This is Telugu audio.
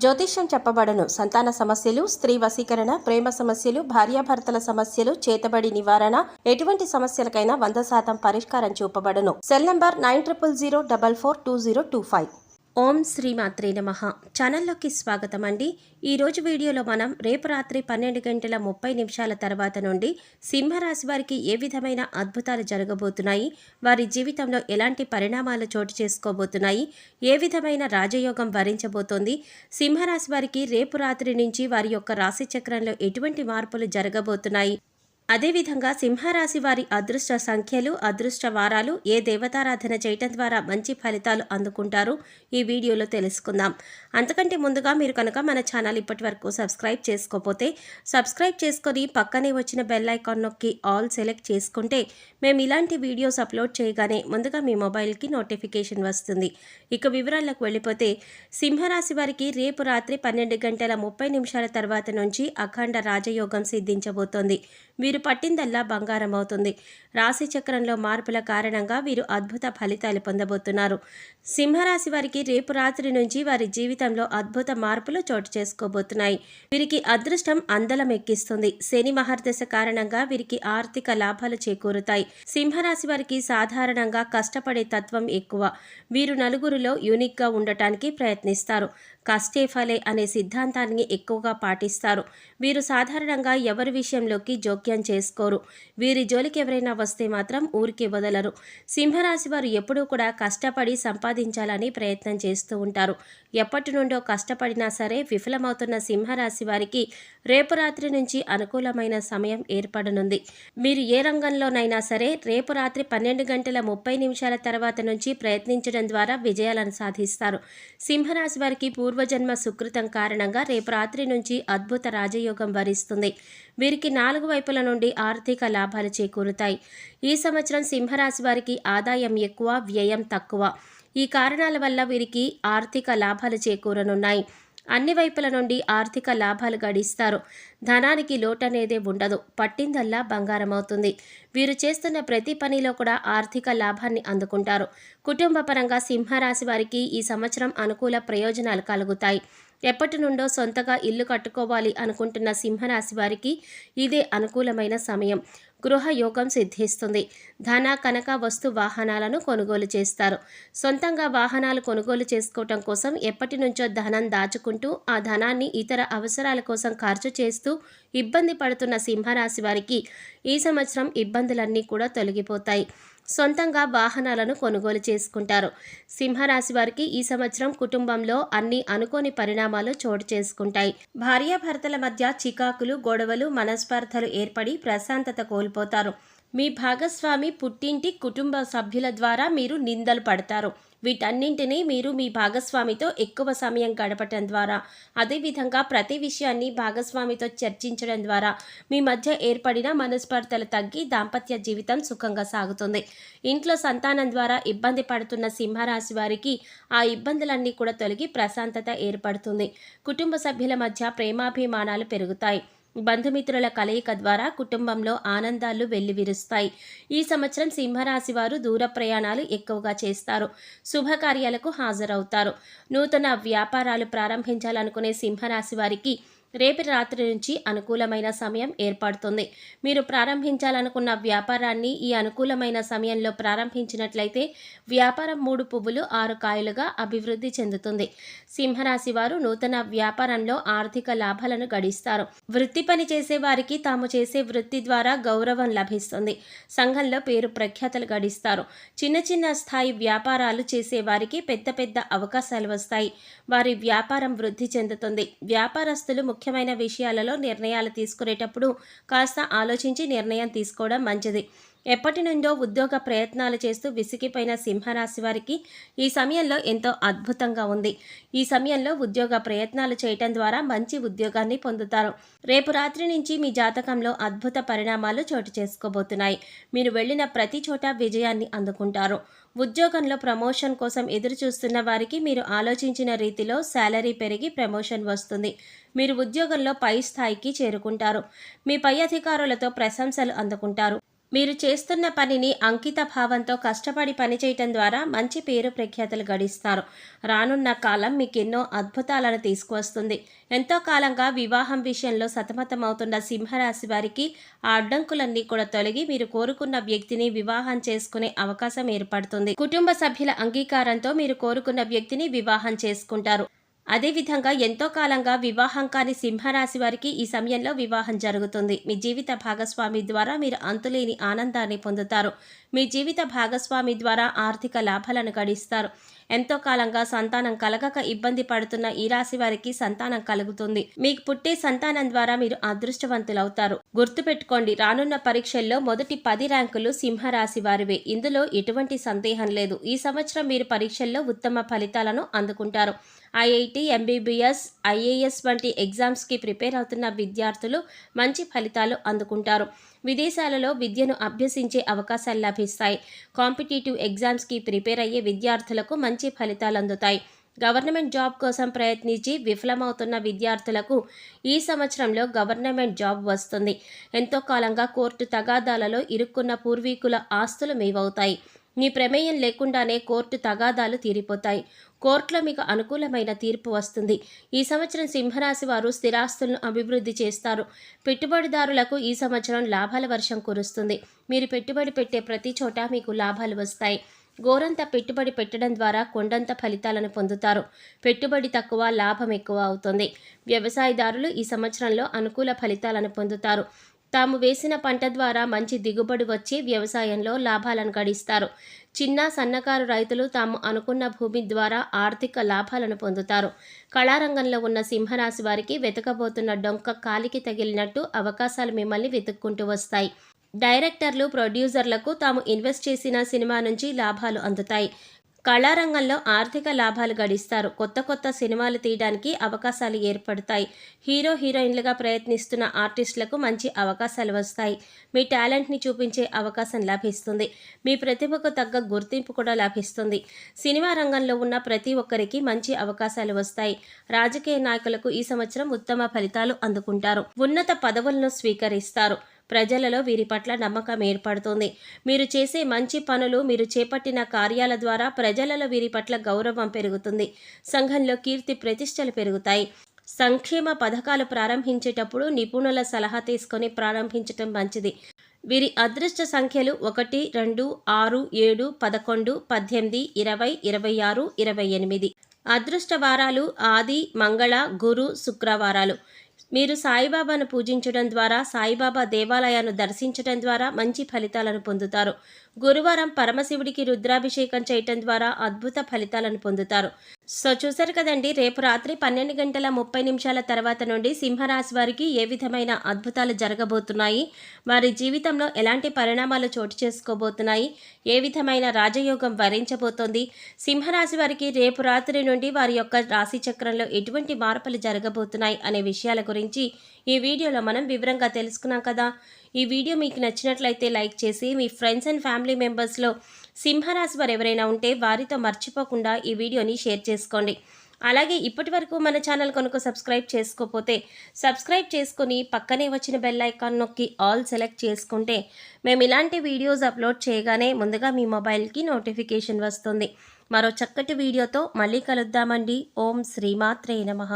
జ్యోతిష్యం చెప్పబడను. సంతాన సమస్యలు, స్త్రీ వశీకరణ, ప్రేమ సమస్యలు, భార్యాభర్తల సమస్యలు, చేతబడి నివారణ, ఎటువంటి సమస్యలకైనా 100% పరిష్కారం చూపబడను. Cell number 9000442025. ఓం శ్రీమాత్రే నమః. ఛానల్లోకి స్వాగతం అండి. ఈరోజు వీడియోలో మనం రేపు రాత్రి 12:30 తర్వాత నుండి సింహరాశి వారికి ఏ విధమైన అద్భుతాలు జరగబోతున్నాయి, వారి జీవితంలో ఎలాంటి పరిణామాలు చోటు చేసుకోబోతున్నాయి, ఏ విధమైన రాజయోగం వరించబోతోంది, సింహరాశి వారికి రేపు రాత్రి నుంచి వారి యొక్క రాశి చక్రంలో ఎటువంటి మార్పులు జరగబోతున్నాయి, అదేవిధంగా సింహరాశి వారి అదృష్ట సంఖ్యలు, అదృష్ట వారాలు, ఏ దేవతారాధన చేయటం ద్వారా మంచి ఫలితాలు అందుకుంటారు ఈ వీడియోలో తెలుసుకుందాం. అంతకంటే ముందుగా మీరు కనుక మన ఛానల్ ఇప్పటి వరకు సబ్స్క్రైబ్ చేసుకోకపోతే సబ్స్క్రైబ్ చేసుకొని పక్కనే వచ్చిన బెల్ ఐకాన్ నొక్కి ఆల్ సెలెక్ట్ చేసుకుంటే మేము ఇలాంటి వీడియోస్ అప్లోడ్ చేయగానే ముందుగా మీ మొబైల్కి నోటిఫికేషన్ వస్తుంది. ఇక వివరాలకు వెళ్ళిపోతే సింహరాశి వారికి రేపు రాత్రి 12:30 తర్వాత నుంచి అఖండ రాజయోగం సిద్ధించబోతోంది. వీరు పట్టిందల్లా బంగారం అవుతుంది. రాశి చక్రంలో మార్పుల కారణంగా వీరు అద్భుత ఫలితాలు పొందబోతున్నారు. సింహరాశి వారికి రేపు రాత్రి నుంచి వారి జీవితంలో అద్భుత మార్పులు చోటు చేసుకోబోతున్నాయి. వీరికి అదృష్టం అందలం ఎక్కిస్తుంది. శని మహర్దశ కారణంగా వీరికి ఆర్థిక లాభాలు చేకూరుతాయి. సింహరాశి వారికి సాధారణంగా కష్టపడే తత్వం ఎక్కువ. వీరు నలుగురిలో యూనిక్గా ఉండటానికి ప్రయత్నిస్తారు. కష్టే ఫలే అనే సిద్ధాంతాన్ని ఎక్కువగా పాటిస్తారు. వీరు సాధారణంగా ఎవరి విషయంలోకి జోక్యం చేసుకోరు. వీరి జోలికి ఎవరైనా వస్తే మాత్రం ఊరికి వదలరు. సింహరాశి వారు ఎప్పుడూ కూడా కష్టపడి సంపాదించాలని ప్రయత్నం చేస్తూ ఉంటారు. ఎప్పటి నుండో కష్టపడినా సరే విఫలమవుతున్న సింహరాశి వారికి రేపు రాత్రి నుంచి అనుకూలమైన సమయం ఏర్పడనుంది. మీరు ఏ రంగంలోనైనా సరే రేపు రాత్రి 12:30 తర్వాత నుంచి ప్రయత్నించడం ద్వారా విజయాలను సాధిస్తారు. సింహరాశి వారికి పూర్వజన్మ సుకృతం కారణంగా రేపు రాత్రి నుంచి అద్భుత రాజయోగం వరిస్తుంది. వీరికి 4 వైపుల నుండి ఆర్థిక లాభాలు చేకూరుతాయి. ఈ సంవత్సరం సింహరాశి వారికి ఆదాయం ఎక్కువ, వ్యయం తక్కువ. ఈ కారణాల వల్ల వీరికి ఆర్థిక లాభాలు చేకూరనున్నాయి. అన్ని వైపుల నుండి ఆర్థిక లాభాలు గడిస్తారు. ధనానికి లోటనేదే ఉండదు. పట్టిందల్లా బంగారం అవుతుంది. వీరు చేస్తున్న ప్రతి పనిలో కూడా ఆర్థిక లాభాన్ని అందుకుంటారు. కుటుంబ పరంగా సింహరాశి వారికి ఈ సంవత్సరం అనుకూల ప్రయోజనాలు కలుగుతాయి. ఎప్పటి నుండో సొంతగా ఇల్లు కట్టుకోవాలి అనుకుంటున్న సింహరాశి వారికి ఇదే అనుకూలమైన సమయం. గృహ యోగం సిద్ధిస్తుంది. ధన, కనక, వస్తు వాహనాలను కొనుగోలు చేస్తారు. సొంతంగా వాహనాలు కొనుగోలు చేసుకోవటం కోసం ఎప్పటి నుంచో ధనం దాచుకుంటూ ఆ ధనాన్ని ఇతర అవసరాల కోసం ఖర్చు చేస్తూ ఇబ్బంది పడుతున్న సింహరాశి వారికి ఈ సంవత్సరం ఇబ్బందులన్నీ కూడా తొలగిపోతాయి. సొంతంగా వాహనాలను కొనుగోలు చేసుకుంటారు. సింహరాశి వారికి ఈ సంవత్సరం కుటుంబంలో అన్ని అనుకోని పరిణామాలు చోటు చేసుకుంటాయి. భార్యాభర్తల మధ్య చికాకులు, గొడవలు, మనస్పర్ధలు ఏర్పడి ప్రశాంతత కోల్పోతారు. మీ భాగస్వామి, పుట్టింటి, కుటుంబ సభ్యుల ద్వారా మీరు నిందలు పడతారు. వీటన్నింటినీ మీరు మీ భాగస్వామితో ఎక్కువ సమయం గడపటం ద్వారా, అదేవిధంగా ప్రతి విషయాన్ని భాగస్వామితో చర్చించడం ద్వారా మీ మధ్య ఏర్పడిన మనస్పర్ధలు తగ్గి దాంపత్య జీవితం సుఖంగా సాగుతుంది. ఇంట్లో సంతానం ద్వారా ఇబ్బంది పడుతున్న సింహరాశి వారికి ఆ ఇబ్బందులన్నీ కూడా తొలగి ప్రశాంతత ఏర్పడుతుంది. కుటుంబ సభ్యుల మధ్య ప్రేమాభిమానాలు పెరుగుతాయి. బంధుమిత్రుల కలయిక ద్వారా కుటుంబంలో ఆనందాలు వెల్లివిరుస్తాయి. ఈ సంవత్సరం సింహరాశి వారు దూర ప్రయాణాలు ఎక్కువగా చేస్తారు. శుభకార్యాలకు హాజరవుతారు. నూతన వ్యాపారాలు ప్రారంభించాలనుకునే సింహరాశి వారికి రేపు రాత్రి నుంచి అనుకూలమైన సమయం ఏర్పడుతుంది. మీరు ప్రారంభించాలనుకున్న వ్యాపారాన్ని ఈ అనుకూలమైన సమయంలో ప్రారంభించినట్లయితే వ్యాపారం 3 పువ్వులు 6 కాయలుగా అభివృద్ధి చెందుతుంది. సింహరాశి వారు నూతన వ్యాపారంలో ఆర్థిక లాభాలను గడిస్తారు. వృత్తి పని చేసే వారికి తాము చేసే వృత్తి ద్వారా గౌరవం లభిస్తుంది. సంఘంలో పేరు ప్రఖ్యాతలు గడిస్తారు. చిన్న చిన్న స్థాయి వ్యాపారాలు చేసే వారికి పెద్ద పెద్ద అవకాశాలు వస్తాయి. వారి వ్యాపారం వృద్ధి చెందుతుంది. వ్యాపారస్తులు ముఖ్యమైన విషయాలలో నిర్ణయాలు తీసుకునేటప్పుడు కాస్త ఆలోచించి నిర్ణయం తీసుకోవడం మంచిది. ఎప్పటి నుండో ఉద్యోగ ప్రయత్నాలు చేస్తూ విసిగిపోయిన సింహరాశి వారికి ఈ సమయంలో ఎంతో అద్భుతంగా ఉంది. ఈ సమయంలో ఉద్యోగ ప్రయత్నాలు చేయటం ద్వారా మంచి ఉద్యోగాన్ని పొందుతారు. రేపు రాత్రి నుంచి మీ జాతకంలో అద్భుత పరిణామాలు చోటు చేసుకోబోతున్నాయి. మీరు వెళ్ళిన ప్రతి చోట విజయాన్ని అందుకుంటారు. ఉద్యోగంలో ప్రమోషన్ కోసం ఎదురు చూస్తున్న వారికి మీరు ఆలోచించిన రీతిలో శాలరీ పెరిగి ప్రమోషన్ వస్తుంది. మీరు ఉద్యోగంలో పై స్థాయికి చేరుకుంటారు. మీ పై అధికారులతో ప్రశంసలు అందుకుంటారు. మీరు చేస్తున్న పనిని అంకిత భావంతో కష్టపడి పనిచేయటం ద్వారా మంచి పేరు ప్రఖ్యాతలు గడిస్తారు. రానున్న కాలం మీకెన్నో అద్భుతాలను తీసుకువస్తుంది. ఎంతో కాలంగా వివాహం విషయంలో సతమతమవుతున్న సింహరాశి వారికి ఆ అడ్డంకులన్నీ కూడా తొలగి మీరు కోరుకున్న వ్యక్తిని వివాహం చేసుకునే అవకాశం ఏర్పడుతుంది. కుటుంబ సభ్యుల అంగీకారంతో మీరు కోరుకున్న వ్యక్తిని వివాహం చేసుకుంటారు. అదేవిధంగా ఎంతో కాలంగా వివాహం కాని సింహరాశి వారికి ఈ సమయంలో వివాహం జరుగుతుంది. మీ జీవిత భాగస్వామి ద్వారా మీరు అంతులేని ఆనందాన్ని పొందుతారు. మీ జీవిత భాగస్వామి ద్వారా ఆర్థిక లాభాలను గడిస్తారు. ఎంతో కాలంగా సంతానం కలగక ఇబ్బంది పడుతున్న ఈ రాశి వారికి సంతానం కలుగుతుంది. మీకు పుట్టే సంతానం ద్వారా మీరు అదృష్టవంతులవుతారు. గుర్తుపెట్టుకోండి, రానున్న పరీక్షల్లో మొదటి 10 ర్యాంకులు సింహరాశి వారివే. ఇందులో ఎటువంటి సందేహం లేదు. ఈ సంవత్సరం మీరు పరీక్షల్లో ఉత్తమ ఫలితాలను అందుకుంటారు. ఐఐటి, ఎంబీబీఎస్, ఐఏఎస్ వంటి ఎగ్జామ్స్కి ప్రిపేర్ అవుతున్న విద్యార్థులు మంచి ఫలితాలు అందుకుంటారు. విదేశాలలో విద్యను అభ్యసించే అవకాశాలు లభిస్తాయి. కాంపిటేటివ్ ఎగ్జామ్స్కి ప్రిపేర్ అయ్యే విద్యార్థులకు మంచి ఫలితాలు అందుతాయి. గవర్నమెంట్ జాబ్ కోసం ప్రయత్నించి విఫలమవుతున్న విద్యార్థులకు ఈ సంవత్సరంలో గవర్నమెంట్ జాబ్ వస్తుంది. ఎంతో కాలంగా కోర్టు తగాదాలలో ఇరుక్కున్న పూర్వీకుల ఆస్తులు మీవవుతాయి. మీ ప్రమేయం లేకుండానే కోర్టు తగాదాలు తీరిపోతాయి. కోర్టులో మీకు అనుకూలమైన తీర్పు వస్తుంది. ఈ సంవత్సరం సింహరాశి వారు స్థిరాస్తులను అభివృద్ధి చేస్తారు. పెట్టుబడిదారులకు ఈ సంవత్సరం లాభాల వర్షం కురుస్తుంది. మీరు పెట్టుబడి పెట్టే ప్రతి చోట మీకు లాభాలు వస్తాయి. గోరంత పెట్టుబడి పెట్టడం ద్వారా కొండంత ఫలితాలను పొందుతారు. పెట్టుబడి తక్కువ, లాభం ఎక్కువ అవుతుంది. వ్యవసాయదారులు ఈ సంవత్సరంలో అనుకూల ఫలితాలను పొందుతారు. తాము వేసిన పంట ద్వారా మంచి దిగుబడి వచ్చి వ్యవసాయంలో లాభాలను గడిస్తారు. చిన్న సన్నకారు రైతులు తాము అనుకున్న భూమి ద్వారా ఆర్థిక లాభాలను పొందుతారు. కళారంగంలో ఉన్న సింహరాశి వారికి వెతకబోతున్న డొంక కాలికి తగిలినట్టు అవకాశాలు మిమ్మల్ని వెతుక్కుంటూ వస్తాయి. డైరెక్టర్లు, ప్రొడ్యూసర్లకు తాము ఇన్వెస్ట్ చేసిన సినిమా నుంచి లాభాలు అందుతాయి. కళారంగంలో ఆర్థిక లాభాలు గడిస్తారు. కొత్త కొత్త సినిమాలు తీయడానికి అవకాశాలు ఏర్పడతాయి. హీరో, హీరోయిన్లుగా ప్రయత్నిస్తున్న ఆర్టిస్టులకు మంచి అవకాశాలు వస్తాయి. మీ టాలెంట్ని చూపించే అవకాశం లభిస్తుంది. మీ ప్రతిభకు తగ్గ గుర్తింపు కూడా లభిస్తుంది. సినిమా రంగంలో ఉన్న ప్రతి ఒక్కరికి మంచి అవకాశాలు వస్తాయి. రాజకీయ నాయకులకు ఈ సంవత్సరం ఉత్తమ ఫలితాలు అందుకుంటారు. ఉన్నత పదవులను స్వీకరిస్తారు. ప్రజలలో వీరి పట్ల నమ్మకం ఏర్పడుతుంది. మీరు చేసే మంచి పనులు, మీరు చేపట్టిన కార్యాల ద్వారా ప్రజలలో వీరి పట్ల గౌరవం పెరుగుతుంది. సంఘంలో కీర్తి ప్రతిష్టలు పెరుగుతాయి. సంక్షేమ పథకాలు ప్రారంభించేటప్పుడు నిపుణుల సలహా తీసుకొని ప్రారంభించటం మంచిది. వీరి అదృష్ట సంఖ్యలు 1, 2, 6, 7, 11, 18, 20, 26, 28. అదృష్ట వారాలు ఆది, మంగళ, గురు, శుక్రవారాలు. మీరు సాయిబాబాను పూజించడం ద్వారా, సాయిబాబా దేవాలయాన్ని దర్శించడం ద్వారా మంచి ఫలితాలను పొందుతారు. గురువారం పరమశివుడికి రుద్రాభిషేకం చేయటం ద్వారా అద్భుత ఫలితాలను పొందుతారు. సో చూసారు కదండి, రేపు రాత్రి 12:30 తర్వాత నుండి సింహరాశి వారికి ఏ విధమైన అద్భుతాలు జరగబోతున్నాయి, వారి జీవితంలో ఎలాంటి పరిణామాలు చోటు చేసుకోబోతున్నాయి, ఏ విధమైన రాజయోగం వరించబోతోంది, సింహరాశి వారికి రేపు రాత్రి నుండి వారి యొక్క రాశి చక్రంలో ఎటువంటి మార్పులు జరగబోతున్నాయి అనే విషయాల గురించి ఈ వీడియోలో మనం వివరంగా తెలుసుకున్నాం కదా. ఈ వీడియో మీకు నచ్చినట్లయితే లైక్ చేసి మీ ఫ్రెండ్స్ అండ్ ఫ్యామిలీ మెంబర్స్లో సింహరాశి వారు ఎవరైనా ఉంటే వారితో మర్చిపోకుండా ఈ వీడియోని షేర్ చేసుకోండి. అలాగే ఇప్పటి వరకు మన ఛానల్ కనుక సబ్స్క్రైబ్ చేసుకోకపోతే సబ్స్క్రైబ్ చేసుకొని పక్కనే వచ్చిన బెల్ ఐకాన్ నొక్కి ఆల్ సెలెక్ట్ చేసుకుంటే మేము ఇలాంటి వీడియోస్ అప్లోడ్ చేయగానే ముందుగా మీ మొబైల్కి నోటిఫికేషన్ వస్తుంది. మరో చక్కటి వీడియోతో మళ్ళీ కలుద్దామండి. ఓం శ్రీమాత్రే నమః.